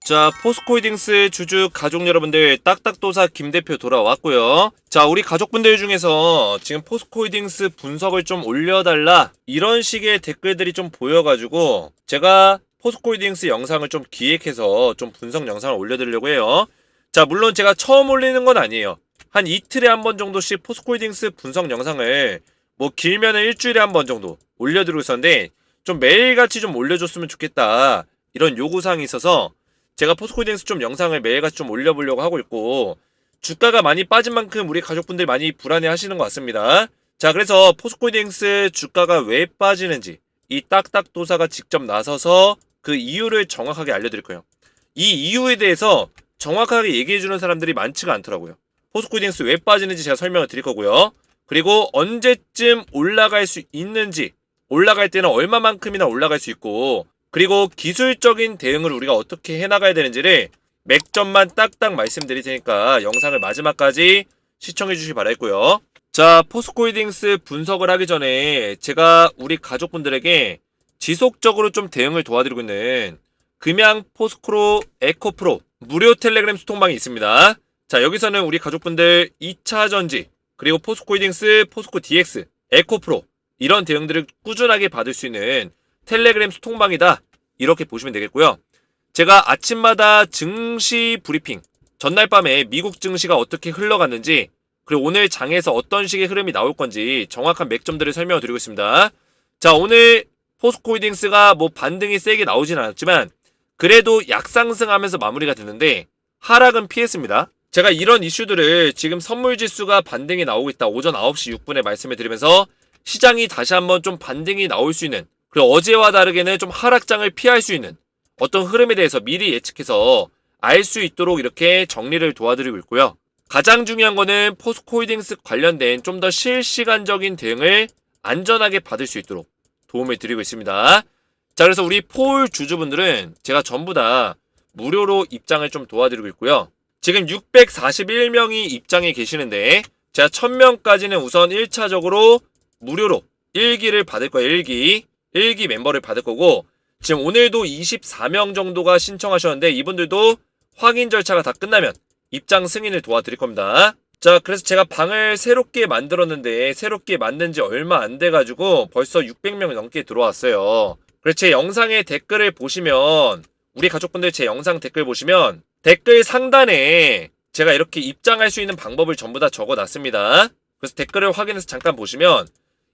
자, 포스코홀딩스 주주 가족 여러분들, 딱딱도사 김대표 돌아왔고요. 자, 우리 가족분들 중에서 지금 포스코홀딩스 분석을 좀 올려달라 이런 식의 댓글들이 좀 보여가지고 제가 포스코홀딩스 영상을 좀 기획해서 좀 분석 영상을 올려드리려고 해요. 자, 물론 제가 처음 올리는 건 아니에요. 한 이틀에 한 번 정도씩 포스코홀딩스 분석 영상을 뭐 길면은 일주일에 한 번 정도 올려드리고 있었는데 좀 매일같이 좀 올려줬으면 좋겠다 이런 요구사항이 있어서 제가 포스코홀딩스 좀 영상을 매일같이 좀 올려보려고 하고 있고, 주가가 많이 빠진 만큼 우리 가족분들 많이 불안해 하시는 것 같습니다. 자, 그래서 포스코홀딩스 주가가 왜 빠지는지 이 딱딱도사가 직접 나서서 그 이유를 정확하게 알려드릴 거예요. 이 이유에 대해서 정확하게 얘기해주는 사람들이 많지가 않더라고요. 포스코홀딩스 왜 빠지는지 제가 설명을 드릴 거고요. 그리고 언제쯤 올라갈 수 있는지, 올라갈 때는 얼마만큼이나 올라갈 수 있고, 그리고 기술적인 대응을 우리가 어떻게 해나가야 되는지를 맥점만 딱딱 말씀드릴 테니까 영상을 마지막까지 시청해 주시기 바라겠고요. 자, 포스코홀딩스 분석을 하기 전에 제가 우리 가족분들에게 지속적으로 좀 대응을 도와드리고 있는 금양 포스코로 에코프로 무료 텔레그램 소통방이 있습니다. 자, 여기서는 우리 가족분들 2차전지 그리고 포스코홀딩스, 포스코 DX, 에코프로 이런 대응들을 꾸준하게 받을 수 있는 텔레그램 소통방이다 이렇게 보시면 되겠고요. 제가 아침마다 증시 브리핑, 전날 밤에 미국 증시가 어떻게 흘러갔는지, 그리고 오늘 장에서 어떤 식의 흐름이 나올 건지 정확한 맥점들을 설명을 드리고 있습니다. 자, 오늘 포스코홀딩스가 뭐 반등이 세게 나오진 않았지만 그래도 약상승하면서 마무리가 됐는데 하락은 피했습니다. 제가 이런 이슈들을 지금 선물지수가 반등이 나오고 있다 오전 9시 6분에 말씀을 드리면서 시장이 다시 한번 좀 반등이 나올 수 있는, 그리고 어제와 다르게는 좀 하락장을 피할 수 있는 어떤 흐름에 대해서 미리 예측해서 알 수 있도록 이렇게 정리를 도와드리고 있고요. 가장 중요한 거는 포스코홀딩스 관련된 좀 더 실시간적인 대응을 안전하게 받을 수 있도록 도움을 드리고 있습니다. 자, 그래서 우리 포홀 주주분들은 제가 전부 다 무료로 입장을 좀 도와드리고 있고요. 지금 641명이 입장에 계시는데 제가 1000명까지는 우선 1차적으로 무료로 1기를 받을 거예요. 1기 멤버를 받을 거고, 지금 오늘도 24명 정도가 신청하셨는데 이분들도 확인 절차가 다 끝나면 입장 승인을 도와드릴 겁니다. 자, 그래서 제가 방을 새롭게 만들었는데 새롭게 만든 지 얼마 안 돼가지고 벌써 600명이 넘게 들어왔어요. 그래서 제 영상의 댓글을 보시면, 우리 가족분들 제 영상 댓글 보시면 댓글 상단에 제가 이렇게 입장할 수 있는 방법을 전부 다 적어놨습니다. 그래서 댓글을 확인해서 잠깐 보시면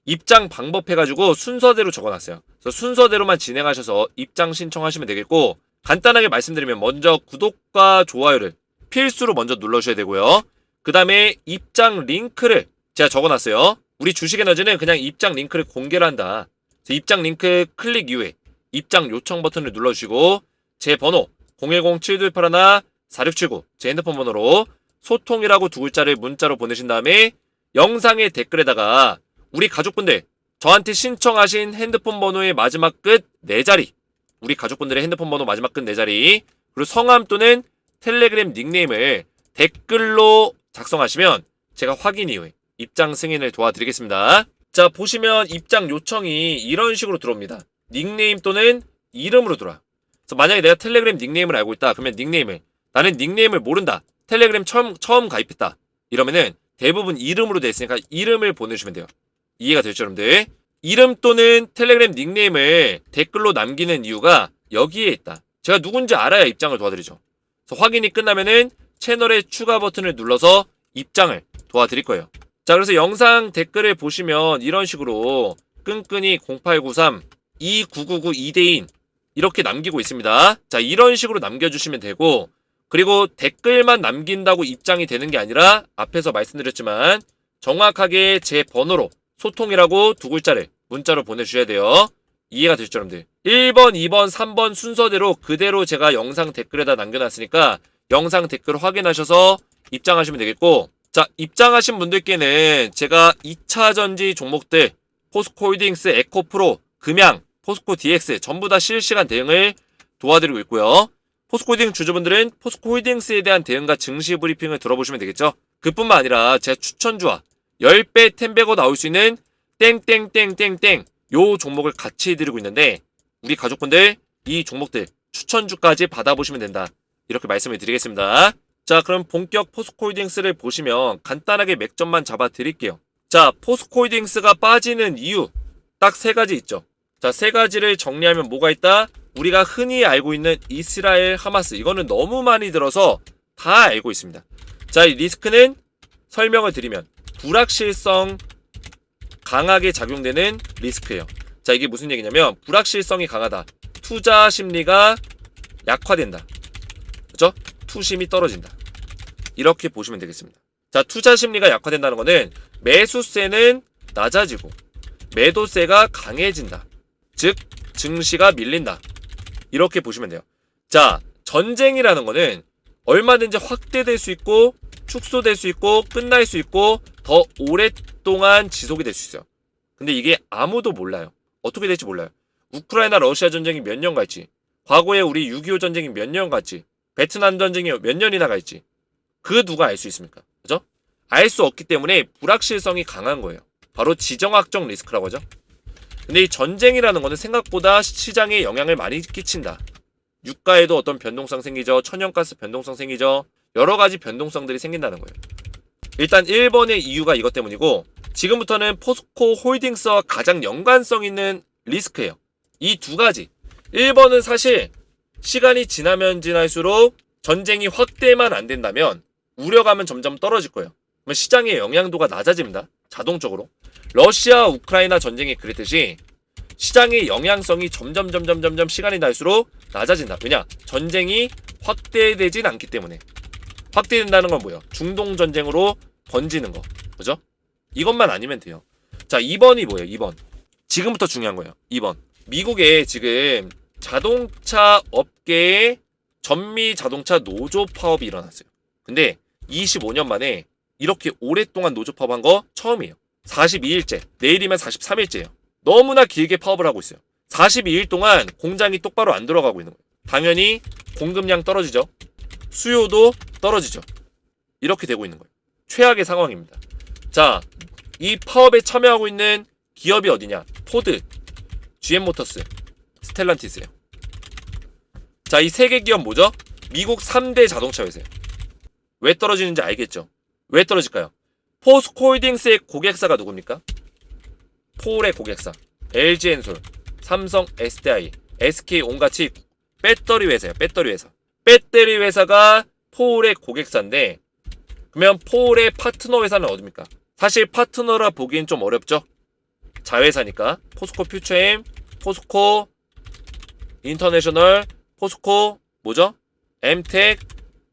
입장 방법 해가지고 순서대로 적어놨어요. 그래서 순서대로만 진행하셔서 입장 신청하시면 되겠고, 간단하게 말씀드리면 먼저 구독과 좋아요를 필수로 먼저 눌러주셔야 되고요. 그 다음에 입장 링크를 제가 적어놨어요. 우리 주식에너지는 그냥 입장 링크를 공개를 한다. 그래서 입장 링크 클릭 이후에 입장 요청 버튼을 눌러주시고 제 번호 010-7281-4679 제 핸드폰 번호로 소통이라고 두 글자를 문자로 보내신 다음에 영상의 댓글에다가 우리 가족분들 저한테 신청하신 핸드폰 번호의 마지막 끝 4자리, 우리 가족분들의 핸드폰 번호 마지막 끝 4자리, 그리고 성함 또는 텔레그램 닉네임을 댓글로 작성하시면 제가 확인 이후에 입장 승인을 도와드리겠습니다. 자, 보시면 입장 요청이 이런 식으로 들어옵니다. 닉네임 또는 이름으로 들어와요. 그래서 만약에 내가 텔레그램 닉네임을 알고 있다 그러면 닉네임을, 나는 닉네임을 모른다, 텔레그램 처음 가입했다 이러면은 대부분 이름으로 되어 있으니까 이름을 보내주시면 돼요. 이해가 되죠, 여러분들? 이름 또는 텔레그램 닉네임을 댓글로 남기는 이유가 여기에 있다. 제가 누군지 알아야 입장을 도와드리죠. 그래서 확인이 끝나면은 채널의 추가 버튼을 눌러서 입장을 도와드릴 거예요. 자, 그래서 영상 댓글을 보시면 이런 식으로 끈끈이 0893 2999 2대인 이렇게 남기고 있습니다. 자, 이런 식으로 남겨주시면 되고, 그리고 댓글만 남긴다고 입장이 되는 게 아니라 앞에서 말씀드렸지만 정확하게 제 번호로 소통이라고 두 글자를 문자로 보내주셔야 돼요. 이해가 되시죠, 여러분들? 1번, 2번, 3번 순서대로 그대로 제가 영상 댓글에다 남겨놨으니까 영상 댓글 확인하셔서 입장하시면 되겠고, 자, 입장하신 분들께는 제가 2차전지 종목들 포스코홀딩스, 에코프로, 금양, 포스코 DX 전부 다 실시간 대응을 도와드리고 있고요. 포스코홀딩 주주분들은 포스코홀딩스에 대한 대응과 증시 브리핑을 들어보시면 되겠죠. 그뿐만 아니라 제 추천주와 10배 10배고 나올 수 있는 땡땡땡땡땡 요 종목을 같이 해드리고 있는데 우리 가족분들 이 종목들 추천주까지 받아보시면 된다. 이렇게 말씀을 드리겠습니다. 자, 그럼 본격 포스코홀딩스를 보시면 간단하게 맥점만 잡아 드릴게요. 자, 포스코홀딩스가 빠지는 이유 딱 세 가지 있죠. 자, 세 가지를 정리하면 뭐가 있다? 우리가 흔히 알고 있는 이스라엘 하마스, 이거는 너무 많이 들어서 다 알고 있습니다. 자, 이 리스크는 설명을 드리면 불확실성 강하게 작용되는 리스크예요. 자, 이게 무슨 얘기냐면 불확실성이 강하다. 투자 심리가 약화된다. 그죠? 투심이 떨어진다. 이렇게 보시면 되겠습니다. 자, 투자 심리가 약화된다는 거는 매수세는 낮아지고 매도세가 강해진다. 즉 증시가 밀린다. 이렇게 보시면 돼요. 자, 전쟁이라는 거는 얼마든지 확대될 수 있고 축소될 수 있고 끝날 수 있고 더 오랫동안 지속이 될 수 있어요. 근데 이게 아무도 몰라요. 어떻게 될지 몰라요. 우크라이나 러시아 전쟁이 몇 년 갈지, 과거에 우리 6.25 전쟁이 몇 년 갈지, 베트남 전쟁이 몇 년이나 갈지 그 누가 알 수 있습니까? 그죠? 알 수 없기 때문에 불확실성이 강한 거예요. 바로 지정학적 리스크라고 하죠. 근데 이 전쟁이라는 거는 생각보다 시장에 영향을 많이 끼친다. 유가에도 어떤 변동성 생기죠. 천연가스 변동성 생기죠. 여러 가지 변동성들이 생긴다는 거예요. 일단 1번의 이유가 이것 때문이고, 지금부터는 포스코 홀딩스와 가장 연관성 있는 리스크예요. 이 두 가지. 1번은 사실 시간이 지나면 지날수록 전쟁이 확대만 안 된다면 우려감은 점점 떨어질 거예요. 그러면 시장의 영향도가 낮아집니다. 자동적으로. 러시아 우크라이나 전쟁이 그랬듯이 시장의 영향성이 점점 시간이 날수록 낮아진다. 왜냐? 전쟁이 확대되진 않기 때문에. 확대된다는 건 뭐예요? 중동 전쟁으로 번지는 거. 그죠? 이것만 아니면 돼요. 자, 2번이 뭐예요? 2번. 지금부터 중요한 거예요. 2번. 미국에 지금 자동차 업계에 전미 자동차 노조 파업이 일어났어요. 근데 25년 만에 이렇게 오랫동안 노조 파업한 거 처음이에요. 42일째, 내일이면 43일째예요. 너무나 길게 파업을 하고 있어요. 42일 동안 공장이 똑바로 안 들어가고 있는 거예요. 당연히 공급량 떨어지죠. 수요도 떨어지죠. 이렇게 되고 있는 거예요. 최악의 상황입니다. 자, 이 파업에 참여하고 있는 기업이 어디냐? 포드, GM모터스, 스텔란티스예요. 자, 이 세 개 기업 뭐죠? 미국 3대 자동차 회사예요. 왜 떨어지는지 알겠죠? 왜 떨어질까요? 포스코홀딩스의 고객사가 누굽니까? 폴의 고객사, LG엔솔, 삼성, SDI, SK 온같이 배터리 회사예요. 배터리 회사. 배터리 회사가 폴의 고객사인데, 그러면 폴의 파트너 회사는 어디입니까? 사실 파트너라 보기엔 좀 어렵죠? 자회사니까. 포스코 퓨처엠, 포스코 인터내셔널, 포스코 뭐죠? 엠텍,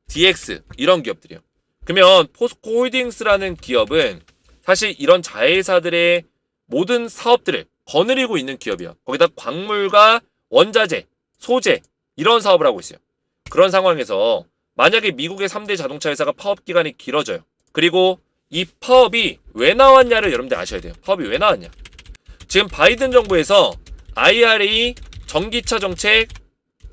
DX 이런 기업들이요. 그러면 포스코 홀딩스라는 기업은 사실 이런 자회사들의 모든 사업들을 거느리고 있는 기업이에요. 거기다 광물과 원자재, 소재 이런 사업을 하고 있어요. 그런 상황에서 만약에 미국의 3대 자동차 회사가 파업 기간이 길어져요. 그리고 이 파업이 왜 나왔냐를 여러분들 아셔야 돼요. 파업이 왜 나왔냐. 지금 바이든 정부에서 IRA, 전기차 정책,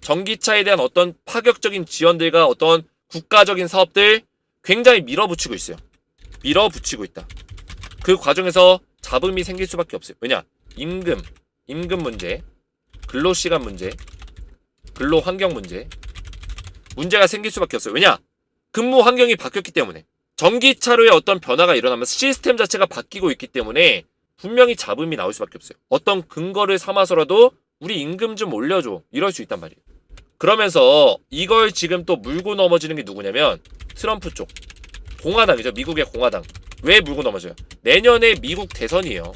전기차에 대한 어떤 파격적인 지원들과 어떤 국가적인 사업들 굉장히 밀어붙이고 있어요. 밀어붙이고 있다. 그 과정에서 잡음이 생길 수밖에 없어요. 왜냐? 임금 문제, 근로시간 문제, 근로환경 문제가 생길 수밖에 없어요. 왜냐? 근무 환경이 바뀌었기 때문에. 전기차로의 어떤 변화가 일어나면서 시스템 자체가 바뀌고 있기 때문에 분명히 잡음이 나올 수밖에 없어요. 어떤 근거를 삼아서라도 우리 임금 좀 올려줘. 이럴 수 있단 말이에요. 그러면서 이걸 지금 또 물고 넘어지는 게 누구냐면 트럼프 쪽. 공화당이죠. 미국의 공화당. 왜 물고 넘어져요? 내년에 미국 대선이에요.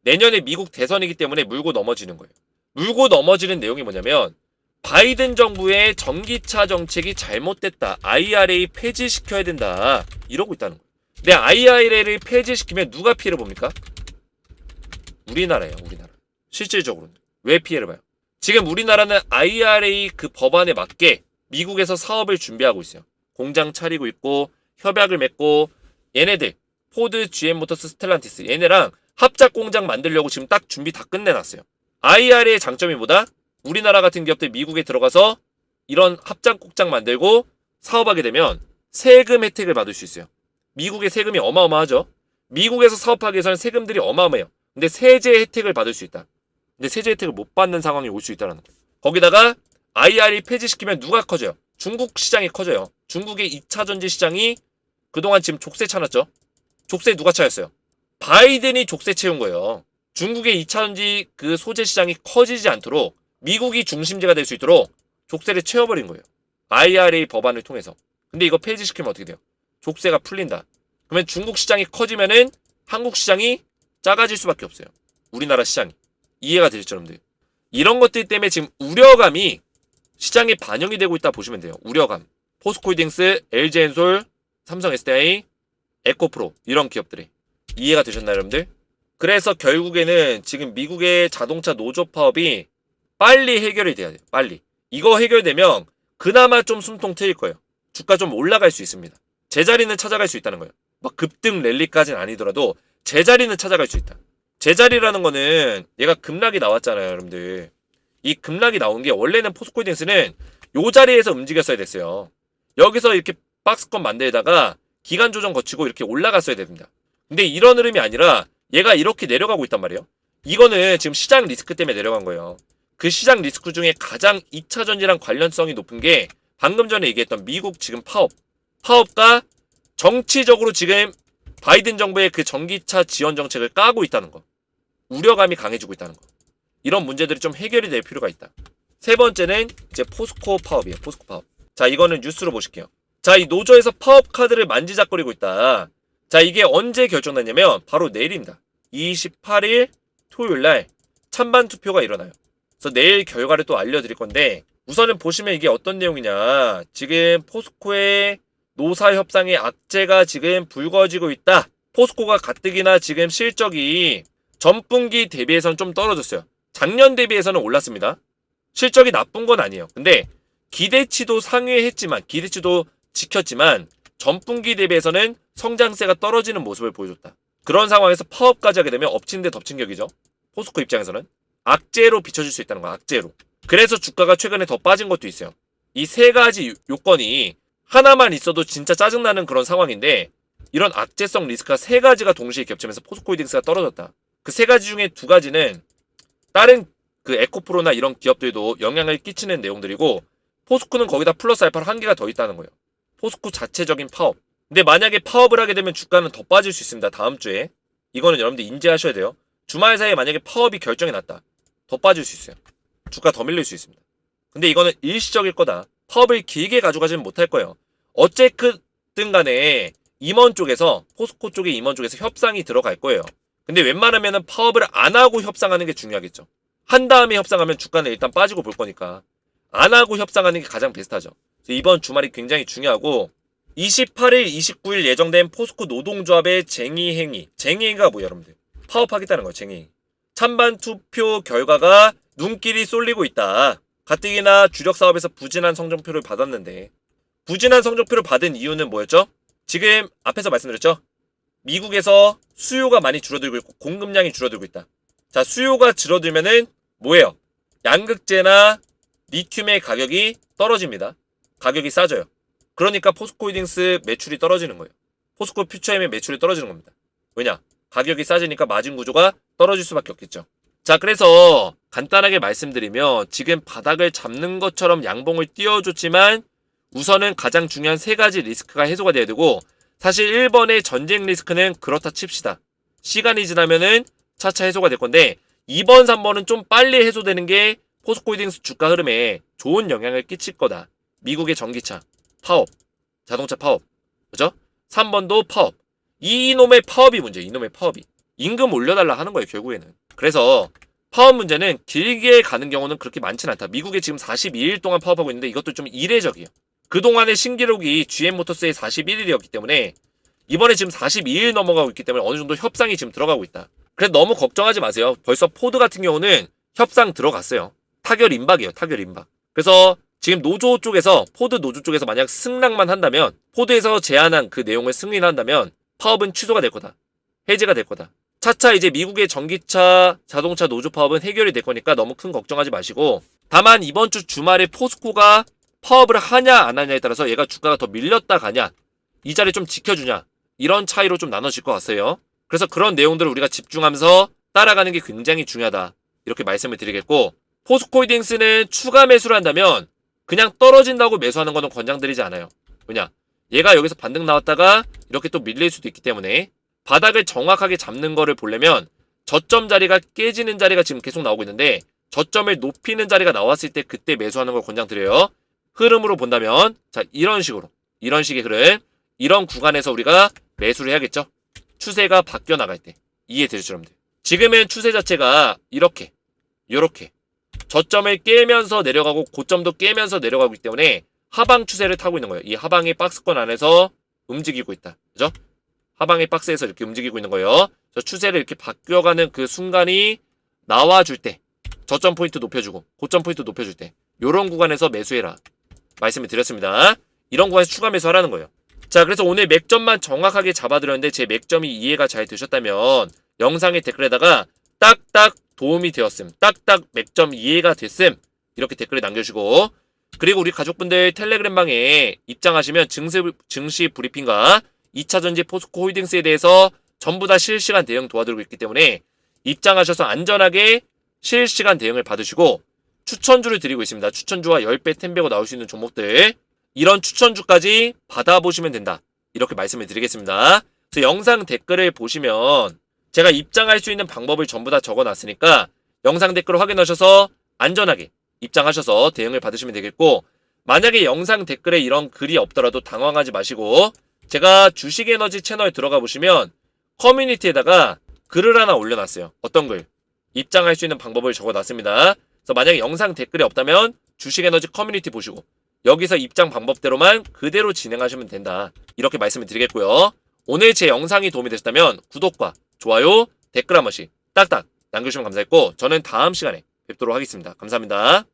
내년에 미국 대선이기 때문에 물고 넘어지는 거예요. 물고 넘어지는 내용이 뭐냐면 바이든 정부의 전기차 정책이 잘못됐다. IRA 폐지시켜야 된다. 이러고 있다는 거예요. 근데 IRA를 폐지시키면 누가 피해를 봅니까? 우리나라예요. 우리나라. 실질적으로는. 왜 피해를 봐요? 지금 우리나라는 IRA 그 법안에 맞게 미국에서 사업을 준비하고 있어요. 공장 차리고 있고 협약을 맺고 얘네들 포드, GM모터스, 스텔란티스 얘네랑 합작 공장 만들려고 지금 딱 준비 다 끝내놨어요. IRA의 장점이 뭐다? 우리나라 같은 기업들 미국에 들어가서 이런 합작 공장 만들고 사업하게 되면 세금 혜택을 받을 수 있어요. 미국의 세금이 어마어마하죠. 미국에서 사업하기 위해서는 세금들이 어마어마해요. 근데 세제 혜택을 받을 수 있다. 근데 세제 혜택을 못 받는 상황이 올 수 있다는 거예요. 거기다가 IRA 폐지시키면 누가 커져요? 중국 시장이 커져요. 중국의 2차 전지 시장이 그동안 지금 족쇄 차놨죠. 족쇄 누가 차였어요? 바이든이 족쇄 채운 거예요. 중국의 2차 전지 그 소재 시장이 커지지 않도록 미국이 중심지가 될 수 있도록 족쇄를 채워버린 거예요. IRA 법안을 통해서. 근데 이거 폐지시키면 어떻게 돼요? 족쇄가 풀린다. 그러면 중국 시장이 커지면은 한국 시장이 작아질 수밖에 없어요. 우리나라 시장이. 이해가 되시죠, 여러분들? 이런 것들 때문에 지금 우려감이 시장에 반영이 되고 있다 보시면 돼요. 우려감. 포스코홀딩스, LG엔솔, 삼성 SDI, 에코프로 이런 기업들이. 이해가 되셨나요, 여러분들? 그래서 결국에는 지금 미국의 자동차 노조 파업이 빨리 해결이 돼야 돼요. 빨리. 이거 해결되면 그나마 좀 숨통 트일 거예요. 주가 좀 올라갈 수 있습니다. 제자리는 찾아갈 수 있다는 거예요. 막 급등 랠리까지는 아니더라도 제자리는 찾아갈 수 있다. 제자리라는 거는 얘가 급락이 나왔잖아요, 여러분들. 이 급락이 나온 게 원래는 포스코홀딩스는 요 자리에서 움직였어야 됐어요. 여기서 이렇게 박스권 만들다가 기간 조정 거치고 이렇게 올라갔어야 됩니다. 근데 이런 흐름이 아니라 얘가 이렇게 내려가고 있단 말이에요. 이거는 지금 시장 리스크 때문에 내려간 거예요. 그 시장 리스크 중에 가장 2차 전지랑 관련성이 높은 게 방금 전에 얘기했던 미국 지금 파업과 정치적으로 지금 바이든 정부의 그 전기차 지원 정책을 까고 있다는 거. 우려감이 강해지고 있다는 거. 이런 문제들이 좀 해결이 될 필요가 있다. 세 번째는 이제 포스코 파업이에요. 포스코 파업. 자, 이거는 뉴스로 보실게요. 자, 이 노조에서 파업 카드를 만지작거리고 있다. 자, 이게 언제 결정났냐면 바로 내일입니다. 28일 토요일날 찬반 투표가 일어나요. 그래서 내일 결과를 또 알려드릴 건데 우선은 보시면 이게 어떤 내용이냐. 지금 포스코의 노사 협상의 악재가 지금 불거지고 있다. 포스코가 가뜩이나 지금 실적이 전분기 대비해서는 좀 떨어졌어요. 작년 대비해서는 올랐습니다. 실적이 나쁜 건 아니에요. 근데 기대치도 상회했지만 기대치도 지켰지만 전분기 대비해서는 성장세가 떨어지는 모습을 보여줬다. 그런 상황에서 파업까지 하게 되면 엎친 데 덮친 격이죠. 포스코 입장에서는 악재로 비춰질 수 있다는 거야. 악재로. 그래서 주가가 최근에 더 빠진 것도 있어요. 이 세 가지 요건이 하나만 있어도 진짜 짜증나는 그런 상황인데 이런 악재성 리스크가 세 가지가 동시에 겹치면서 포스코홀딩스가 떨어졌다. 그 세 가지 중에 두 가지는 다른 그 에코프로나 이런 기업들도 영향을 끼치는 내용들이고 포스코는 거기다 플러스 알파로 한 개가 더 있다는 거예요. 포스코 자체적인 파업. 근데 만약에 파업을 하게 되면 주가는 더 빠질 수 있습니다. 다음 주에. 이거는 여러분들 인지하셔야 돼요. 주말 사이에 만약에 파업이 결정이 났다. 더 빠질 수 있어요. 주가 더 밀릴 수 있습니다. 근데 이거는 일시적일 거다. 파업을 길게 가져가지는 못할 거예요. 어쨌든 간에 임원 쪽에서 포스코 쪽의 임원 쪽에서 협상이 들어갈 거예요. 근데 웬만하면은 파업을 안 하고 협상하는 게 중요하겠죠. 한 다음에 협상하면 주가는 일단 빠지고 볼 거니까 안 하고 협상하는 게 가장 베스트하죠. 그래서 이번 주말이 굉장히 중요하고 28일, 29일 예정된 포스코 노동조합의 쟁의행위. 쟁의행위가 뭐예요, 여러분들? 파업하겠다는 거예요, 쟁의행위. 찬반 투표 결과가 눈길이 쏠리고 있다. 가뜩이나 주력 사업에서 부진한 성적표를 받았는데 부진한 성적표를 받은 이유는 뭐였죠? 지금 앞에서 말씀드렸죠? 미국에서 수요가 많이 줄어들고 있고 공급량이 줄어들고 있다. 자, 수요가 줄어들면은 뭐예요? 양극재나 리튬의 가격이 떨어집니다. 가격이 싸져요. 그러니까 포스코홀딩스 매출이 떨어지는 거예요. 포스코 퓨처엠의 매출이 떨어지는 겁니다. 왜냐? 가격이 싸지니까 마진 구조가 떨어질 수밖에 없겠죠. 자, 그래서 간단하게 말씀드리면 지금 바닥을 잡는 것처럼 양봉을 띄워줬지만 우선은 가장 중요한 세 가지 리스크가 해소가 돼야 되고 사실 1번의 전쟁 리스크는 그렇다 칩시다. 시간이 지나면은 차차 해소가 될 건데 2번, 3번은 좀 빨리 해소되는 게 포스코홀딩스 주가 흐름에 좋은 영향을 끼칠 거다. 미국의 전기차, 파업, 자동차 파업, 그죠? 3번도 파업. 이놈의 파업이 문제예요. 이놈의 파업이. 임금 올려달라 하는 거예요, 결국에는. 그래서 파업 문제는 길게 가는 경우는 그렇게 많지는 않다. 미국에 지금 42일 동안 파업하고 있는데 이것도 좀 이례적이에요. 그동안의 신기록이 GM모터스의 41일이었기 때문에 이번에 지금 42일 넘어가고 있기 때문에 어느 정도 협상이 지금 들어가고 있다. 그래서 너무 걱정하지 마세요. 벌써 포드 같은 경우는 협상 들어갔어요. 타결 임박이에요. 타결 임박. 그래서 지금 노조 쪽에서 포드 노조 쪽에서 만약 승낙만 한다면 포드에서 제안한 그 내용을 승인한다면 파업은 취소가 될 거다. 해제가 될 거다. 차차 이제 미국의 전기차 자동차 노조 파업은 해결이 될 거니까 너무 큰 걱정하지 마시고 다만 이번 주 주말에 포스코가 파업을 하냐 안 하냐에 따라서 얘가 주가가 더 밀렸다 가냐 이 자리 좀 지켜주냐 이런 차이로 좀 나눠질 것 같아요. 그래서 그런 내용들을 우리가 집중하면서 따라가는 게 굉장히 중요하다. 이렇게 말씀을 드리겠고 포스코홀딩스는 추가 매수를 한다면 그냥 떨어진다고 매수하는 거는 권장드리지 않아요. 왜냐? 얘가 여기서 반등 나왔다가 이렇게 또 밀릴 수도 있기 때문에 바닥을 정확하게 잡는 거를 보려면 저점 자리가 깨지는 자리가 지금 계속 나오고 있는데 저점을 높이는 자리가 나왔을 때 그때 매수하는 걸 권장드려요. 흐름으로 본다면 자 이런 식의 흐름 이런 구간에서 우리가 매수를 해야겠죠. 추세가 바뀌어 나갈 때 이해되시죠 여러분들. 지금은 추세 자체가 이렇게 저점을 깨면서 내려가고 고점도 깨면서 내려가고 있기 때문에 하방 추세를 타고 있는 거예요. 이 하방의 박스권 안에서 움직이고 있다. 그죠? 하방의 박스에서 이렇게 움직이고 있는 거예요. 그래서 추세를 이렇게 바뀌어가는 그 순간이 나와줄 때 저점 포인트 높여주고 고점 포인트 높여줄 때 요런 구간에서 매수해라 말씀을 드렸습니다. 이런 구간에서 추가 매수하라는 거예요. 자, 그래서 오늘 맥점만 정확하게 잡아드렸는데 제 맥점이 이해가 잘 되셨다면 영상의 댓글에다가 딱딱 도움이 되었음, 딱딱 맥점 이해가 됐음 이렇게 댓글을 남겨주시고, 그리고 우리 가족분들 텔레그램방에 입장하시면 증시 브리핑과 2차전지 포스코 홀딩스에 대해서 전부 다 실시간 대응 도와드리고 있기 때문에 입장하셔서 안전하게 실시간 대응을 받으시고 추천주를 드리고 있습니다. 추천주와 10배, 10배고 나올 수 있는 종목들 이런 추천주까지 받아보시면 된다 이렇게 말씀을 드리겠습니다. 그래서 영상 댓글을 보시면 제가 입장할 수 있는 방법을 전부 다 적어놨으니까 영상 댓글을 확인하셔서 안전하게 입장하셔서 대응을 받으시면 되겠고, 만약에 영상 댓글에 이런 글이 없더라도 당황하지 마시고 제가 주식에너지 채널 들어가 보시면 커뮤니티에다가 글을 하나 올려놨어요. 어떤 글? 입장할 수 있는 방법을 적어놨습니다. 그래서 만약에 영상 댓글이 없다면 주식에너지 커뮤니티 보시고 여기서 입장 방법대로만 그대로 진행하시면 된다 이렇게 말씀을 드리겠고요. 오늘 제 영상이 도움이 되셨다면 구독과 좋아요, 댓글 한 번씩 딱딱 남겨주시면 감사했고 저는 다음 시간에 뵙도록 하겠습니다. 감사합니다.